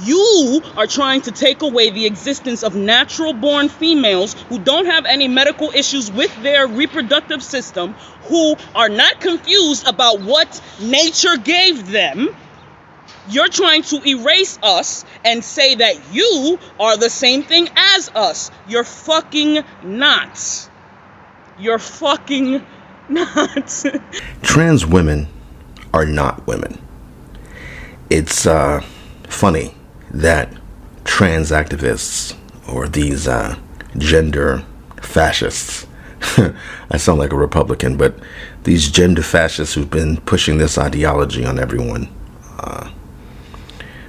You are trying to take away the existence of natural-born females who don't have any medical issues with their reproductive system, who are not confused about what nature gave them. You're trying to erase us and say that you are the same thing as us. You're fucking not. You're fucking not. Trans women are not women. It's funny that trans activists or these gender fascists, I sound like a Republican, but these gender fascists who've been pushing this ideology on everyone,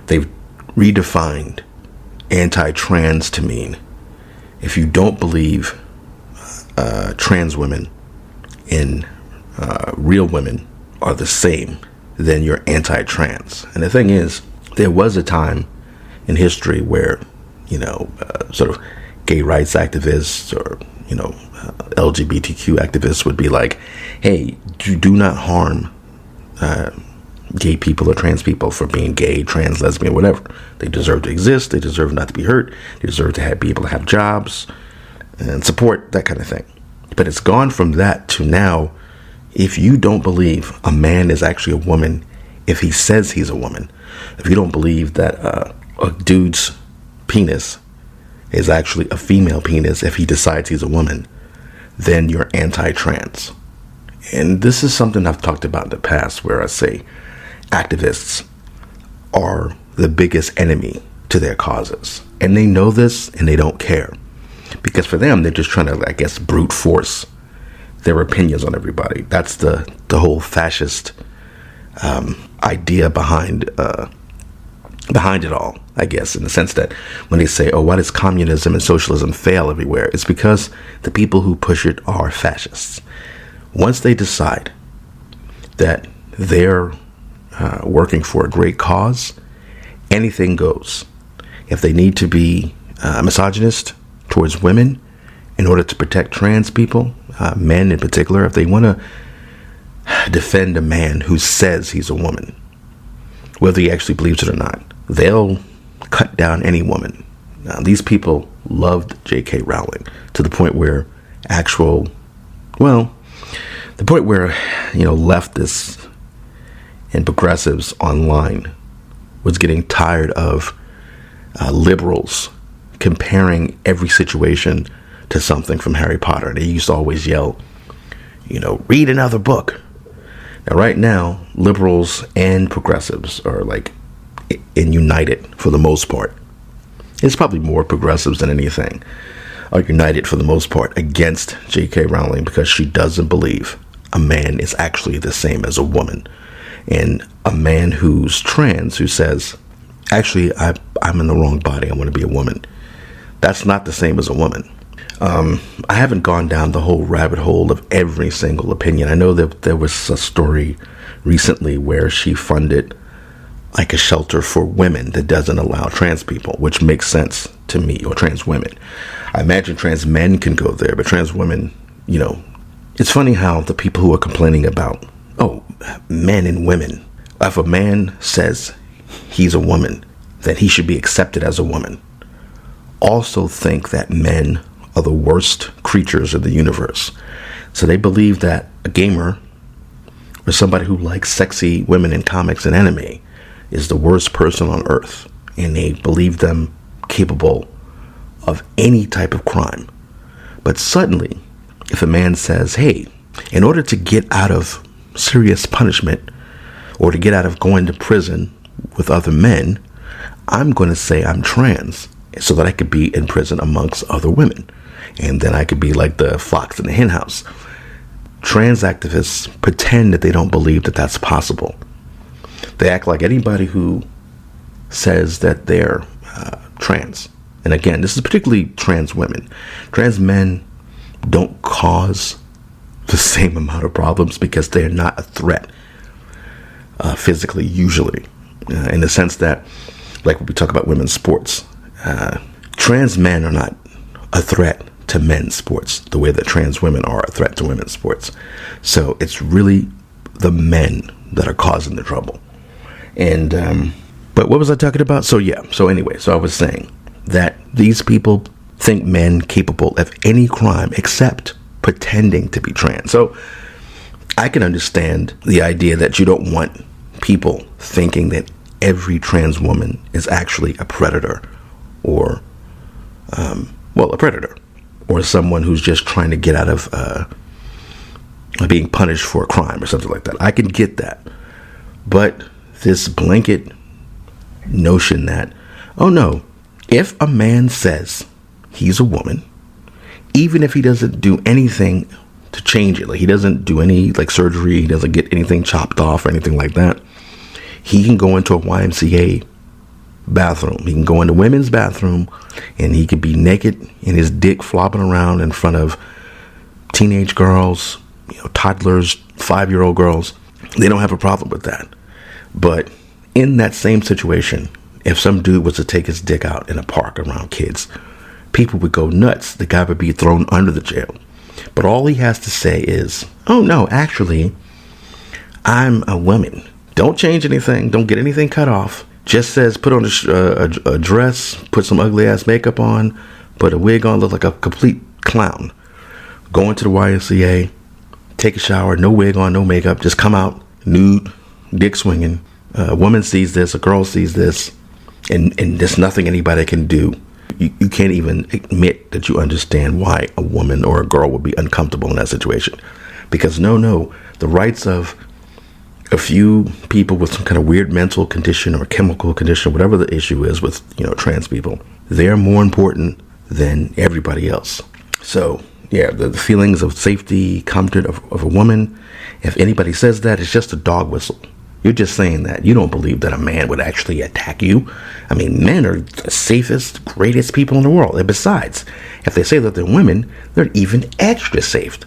they've redefined anti-trans to mean if you don't believe trans women and real women are the same, then you're anti-trans. And the thing is, there was a time in history where, sort of gay rights activists or, LGBTQ activists would be like, hey, do not harm gay people or trans people for being gay, trans, lesbian, whatever. They deserve to exist. They deserve not to be hurt. They deserve to be able to have jobs and support, that kind of thing. But it's gone from that to now, if you don't believe a man is actually a woman, if he says he's a woman, if you don't believe that a dude's penis is actually a female penis, if he decides he's a woman, then you're anti-trans. And this is something I've talked about in the past, where I say activists are the biggest enemy to their causes. And they know this and they don't care. Because for them, they're just trying to, I guess, brute force their opinions on everybody. That's the whole fascist idea behind it all, I guess, in the sense that when they say, oh, why does communism and socialism fail everywhere? It's because the people who push it are fascists. Once they decide that they're working for a great cause, anything goes. If they need to be misogynist towards women in order to protect trans people, men in particular, if they want to defend a man who says he's a woman, whether he actually believes it or not, they'll cut down any woman. Now, these people loved J.K. Rowling to the point where leftists and progressives online was getting tired of liberals comparing every situation to something from Harry Potter. They used to always yell, read another book. Now, right now, liberals and progressives are united for the most part. It's probably more progressives than anything are united for the most part against J.K. Rowling because she doesn't believe a man is actually the same as a woman. And a man who's trans, who says, actually, I'm in the wrong body, I want to be a woman, that's not the same as a woman. I haven't gone down the whole rabbit hole of every single opinion. I know that there was a story recently where she funded a shelter for women that doesn't allow trans people, which makes sense to me, or trans women. I imagine trans men can go there, but trans women, it's funny how the people who are complaining about, men and women, if a man says he's a woman, then he should be accepted as a woman, also think that men are the worst creatures in the universe. So they believe that a gamer or somebody who likes sexy women in comics and anime is the worst person on earth, and they believe them capable of any type of crime. But suddenly, if a man says, hey, in order to get out of serious punishment or to get out of going to prison with other men, I'm going to say I'm trans so that I could be in prison amongst other women. And then I could be like the fox in the hen house. Trans activists pretend that they don't believe that that's possible. They act like anybody who says that they're trans. And again, this is particularly trans women. Trans men don't cause the same amount of problems because they're not a threat physically, usually. In the sense that, like when we talk about women's sports, trans men are not a threat to men's sports the way that trans women are a threat to women's sports. So it's really the men that are causing the trouble. And But what was I talking about? So anyway, I was saying that these people think men capable of any crime except pretending to be trans. So I can understand the idea that you don't want people thinking that every trans woman is actually a predator or, a predator or someone who's just trying to get out of being punished for a crime or something like that. I can get that. But this blanket notion that, oh no, if a man says he's a woman, even if he doesn't do anything to change it, like he doesn't do any like surgery, he doesn't get anything chopped off or anything like that, he can go into a YMCA bathroom. He can go into women's bathroom and he could be naked and his dick flopping around in front of teenage girls, toddlers, 5-year-old girls. They don't have a problem with that. But in that same situation, if some dude was to take his dick out in a park around kids, people would go nuts. The guy would be thrown under the jail. But all he has to say is, oh no, actually, I'm a woman. Don't change anything. Don't get anything cut off. Just says put on a dress, put some ugly ass makeup on, put a wig on, look like a complete clown. Go into the YMCA, take a shower, no wig on, no makeup, just come out nude, dick swinging. A woman sees this, a girl sees this, and there's nothing anybody can do. You can't even admit that you understand why a woman or a girl would be uncomfortable in that situation. Because the rights of a few people with some kind of weird mental condition or chemical condition, whatever the issue is with, trans people, they're more important than everybody else. So, yeah, the feelings of safety, comfort of a woman, if anybody says that, it's just a dog whistle. You're just saying that. You don't believe that a man would actually attack you. I mean, men are the safest, greatest people in the world. And besides, if they say that they're women, they're even extra safe.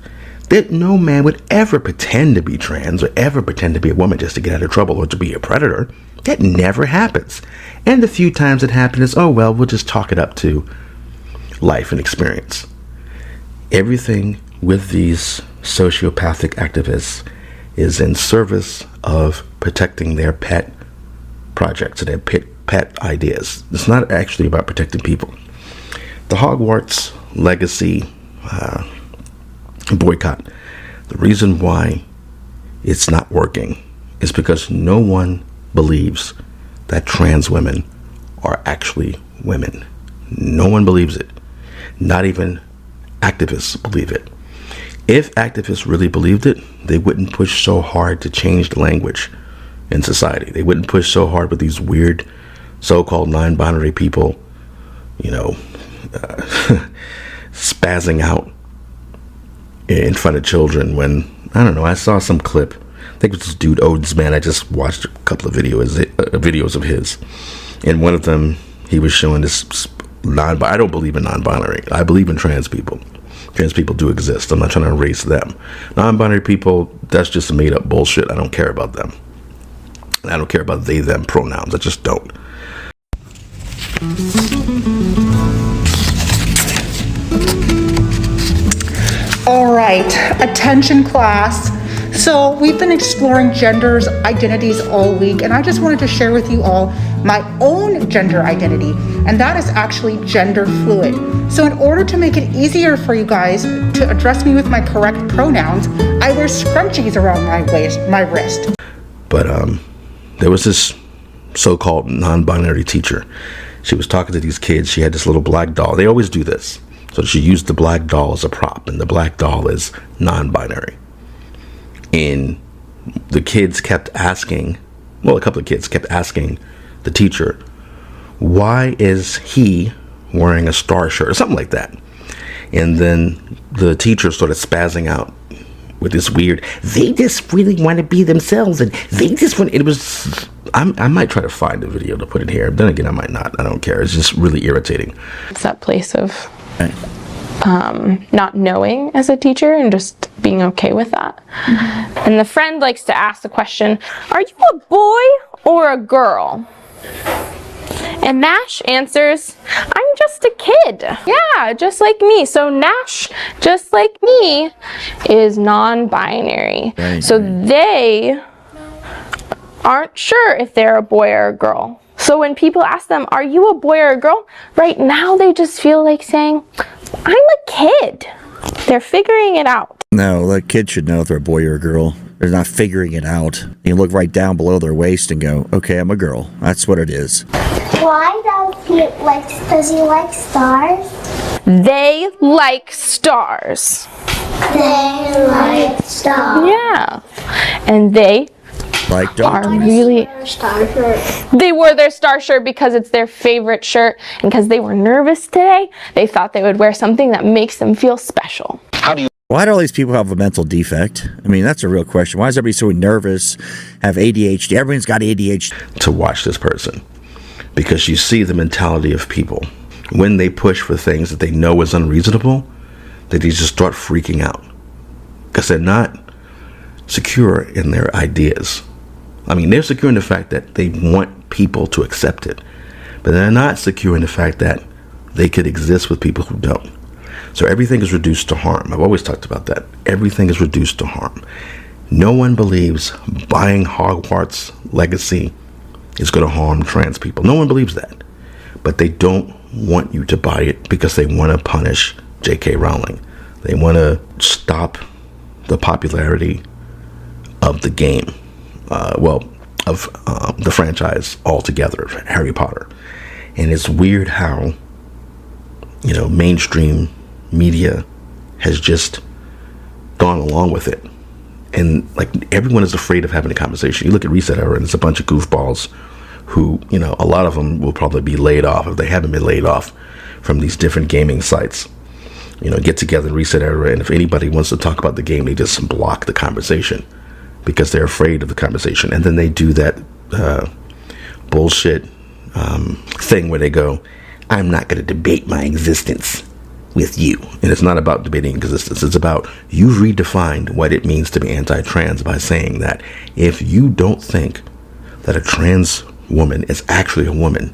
That no man would ever pretend to be trans or ever pretend to be a woman just to get out of trouble or to be a predator. That never happens. And the few times it happens, we'll just chalk it up to life and experience. Everything with these sociopathic activists is in service of protecting their pet projects and their pet ideas. It's not actually about protecting people. The Hogwarts legacy boycott, the reason why it's not working is because no one believes that trans women are actually women. No one believes it. Not even activists believe it. If activists really believed it, they wouldn't push so hard to change the language in society. They wouldn't push so hard with these weird so-called non-binary people, spazzing out in front of children when, I don't know, I saw some clip. I think it was this dude, Odin's Man. I just watched a couple of videos of his. And one of them, he was showing this I don't believe in non-binary. I believe in trans people. Trans people do exist. I'm not trying to erase them. Non-binary people, that's just made up bullshit. I don't care about them. I don't care about they, them pronouns. I just don't. All right, attention class. So we've been exploring genders, identities all week, and I just wanted to share with you all my own gender identity, and that is actually gender fluid. So in order to make it easier for you guys to address me with my correct pronouns, I wear scrunchies around my wrist. But there was this so-called non-binary teacher. She was talking to these kids. She had this little black doll. They always do this. So she used the black doll as a prop, and the black doll is non-binary. And the kids kept asking, a couple of kids kept asking the teacher, why is he wearing a star shirt or something like that? And then the teacher started spazzing out with this weird, they just really want to be themselves, and they just want, it was, I might try to find a video to put in here. Then again, I might not. I don't care. It's just really irritating. It's that place of not knowing as a teacher and just being okay with that. And the friend likes to ask the question, are you a boy or a girl? And Nash answers, I'm just a kid. Yeah, just like me. So Nash, just like me, is non-binary. So they aren't sure if they're a boy or a girl. So when people ask them, are you a boy or a girl? Right now they just feel like saying, I'm a kid. They're figuring it out. No, the kid should know if they're a boy or a girl. They're not figuring it out. You look right down below their waist and go, okay, I'm a girl. That's what it is. Why does he like stars? They like stars. They like stars. Yeah. And they Like are dogs. really... Star shirt. They wore their star shirt because it's their favorite shirt, and because they were nervous today, they thought they would wear something that makes them feel special. Why do all these people have a mental defect? I mean, that's a real question. Why is everybody so nervous, have ADHD? Everyone's got ADHD. To watch this person, because you see the mentality of people. When they push for things that they know is unreasonable, that they just start freaking out because they're not secure in their ideas. I mean, they're secure in the fact that they want people to accept it, but they're not secure in the fact that they could exist with people who don't. So everything is reduced to harm. I've always talked about that. Everything is reduced to harm. No one believes buying Hogwarts Legacy is going to harm trans people. No one believes that. But they don't want you to buy it because they want to punish J.K. Rowling. They want to stop the popularity of the game. Of the franchise altogether, Harry Potter. And it's weird how, mainstream media has just gone along with it. And everyone is afraid of having a conversation. You look at Reset Era and it's a bunch of goofballs who, a lot of them will probably be laid off if they haven't been laid off from these different gaming sites. Get together in Reset Era, and if anybody wants to talk about the game, they just block the conversation because they're afraid of the conversation. And then they do that bullshit thing where they go, I'm not going to debate my existence with you. And it's not about debating existence. It's about you've redefined what it means to be anti-trans by saying that if you don't think that a trans woman is actually a woman,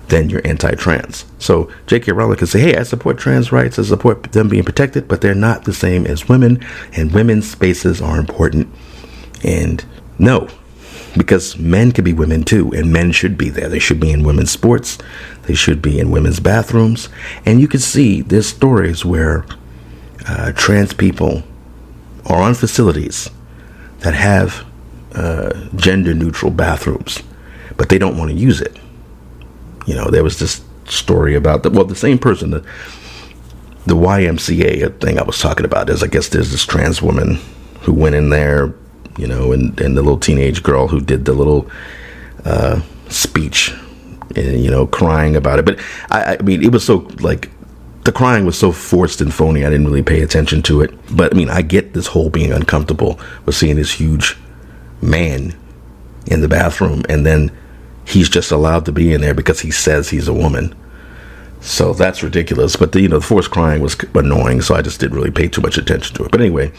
then you're anti-trans. So J.K. Rowling can say, hey, I support trans rights, I support them being protected, but they're not the same as women, and women's spaces are important. And no, because men can be women too, and men should be there. They should be in women's sports. They should be in women's bathrooms. And you can see there's stories where trans people are on facilities that have gender neutral bathrooms, but they don't want to use it. There was this story about the same person, the YMCA thing I was talking about is, I guess there's this trans woman who went in there, and the little teenage girl who did the little speech, and, crying about it. But I mean, it was so the crying was so forced and phony. I didn't really pay attention to it. But I mean, I get this whole being uncomfortable with seeing this huge man in the bathroom, and then he's just allowed to be in there because he says he's a woman. So that's ridiculous. But the forced crying was annoying, so I just didn't really pay too much attention to it. But anyway,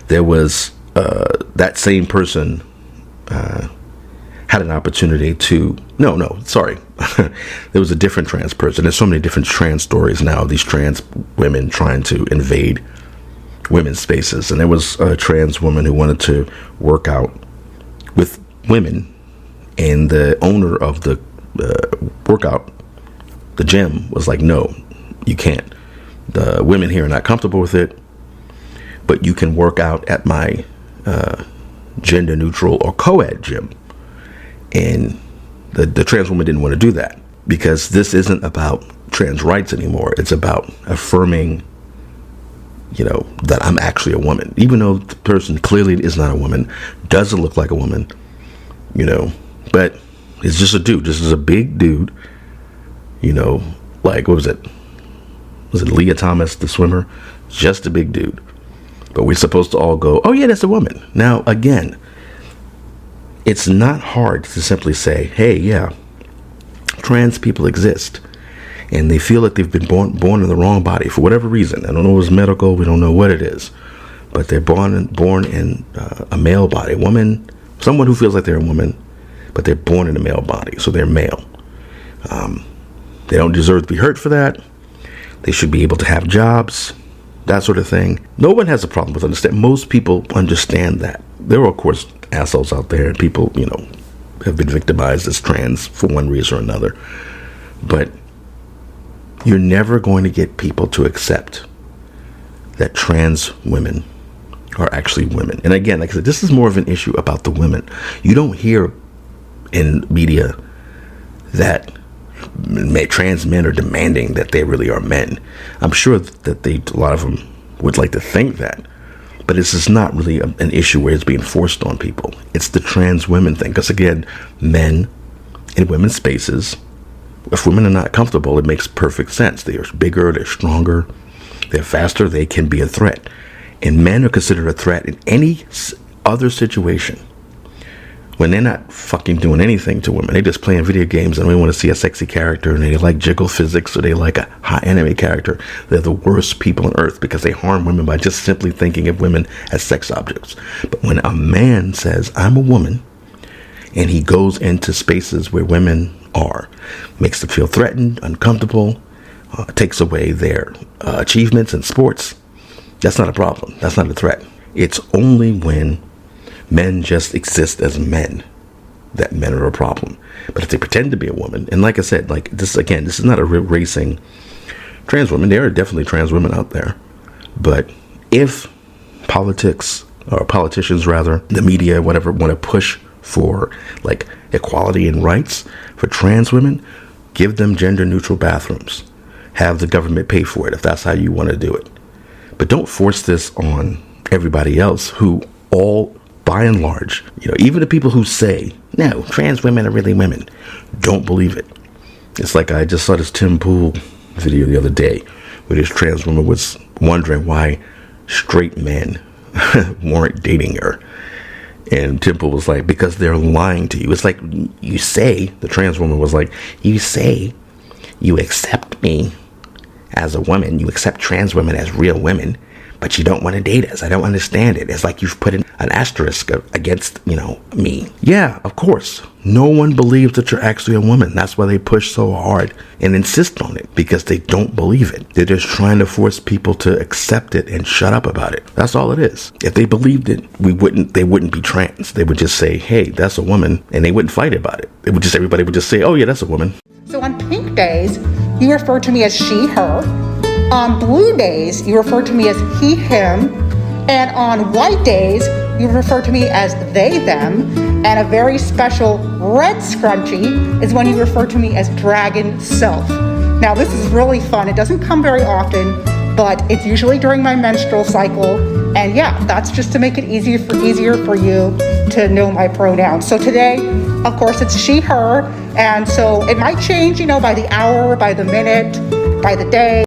there was that same person had an opportunity to there was a different trans person. There's so many different trans stories now of these trans women trying to invade women's spaces. And there was a trans woman who wanted to work out with women, and the owner of the workout, the gym, was like, no, you can't. The women here are not comfortable with it, but you can work out at my gender neutral or co-ed gym. And the trans woman didn't want to do that because this isn't about trans rights anymore. It's about affirming, that I'm actually a woman, even though the person clearly is not a woman, doesn't look like a woman, but it's just a dude. This is a big dude, what was it? Was it Leah Thomas, the swimmer? Just a big dude. But we're supposed to all go, oh yeah, that's a woman. Now, again, it's not hard to simply say, hey, yeah, trans people exist. And they feel like they've been born in the wrong body for whatever reason. I don't know if it's medical. We don't know what it is. But they're born in a male body. Woman, someone who feels like they're a woman, but they're born in a male body. So they're male. They don't deserve to be hurt for that. They should be able to have jobs, that sort of thing. No one has a problem with understanding. Most people understand that. There are, of course, assholes out there and people, have been victimized as trans for one reason or another. But you're never going to get people to accept that trans women are actually women. And again, like I said, this is more of an issue about the women. You don't hear in media that trans men are demanding that they really are men. I'm sure that a lot of them would like to think that, but this is not really an issue where it's being forced on people. It's the trans women thing, because again, men in women's spaces, if women are not comfortable, it makes perfect sense. They are bigger, they're stronger, they're faster, they can be a threat. And men are considered a threat in any other situation when they're not fucking doing anything to women. They're just playing video games and they want to see a sexy character, and they like jiggle physics, or they like a hot anime character. They're the worst people on earth because they harm women by just simply thinking of women as sex objects. But when a man says, I'm a woman, and he goes into spaces where women are, makes them feel threatened, uncomfortable, takes away their achievements in sports, that's not a problem. That's not a threat. It's only when men just exist as men that men are a problem. But if they pretend to be a woman, and like I said, like this again, this is not a racing trans women. There are definitely trans women out there. But if politics, or politicians rather, the media, whatever, want to push for like equality and rights for trans women, give them gender neutral bathrooms. Have the government pay for it if that's how you want to do it. But don't force this on everybody else who all, by and large, even the people who say, no, trans women are really women, don't believe it. It's like I just saw this Tim Pool video the other day where this trans woman was wondering why straight men weren't dating her. And Tim Pool was like, because they're lying to you. It's like you say, the trans woman was like, you say you accept me as a woman, you accept trans women as real women, but you don't want to date us. I don't understand it. It's like you've put an asterisk against, me. Yeah, of course. No one believes that you're actually a woman. That's why they push so hard and insist on it, because they don't believe it. They're just trying to force people to accept it and shut up about it. That's all it is. If they believed it, they wouldn't be trans. They would just say, hey, that's a woman, and they wouldn't fight about it. Everybody would just say, oh yeah, that's a woman. So on pink days, you refer to me as she, her. On blue days, you refer to me as he, him. And on white days, you refer to me as they, them. And a very special red scrunchie is when you refer to me as dragon self. Now, this is really fun. It doesn't come very often, but it's usually during my menstrual cycle. And yeah, that's just to make it easier for you to know my pronouns. So today, of course, it's she, her. And so it might change, by the hour, by the minute, by the day.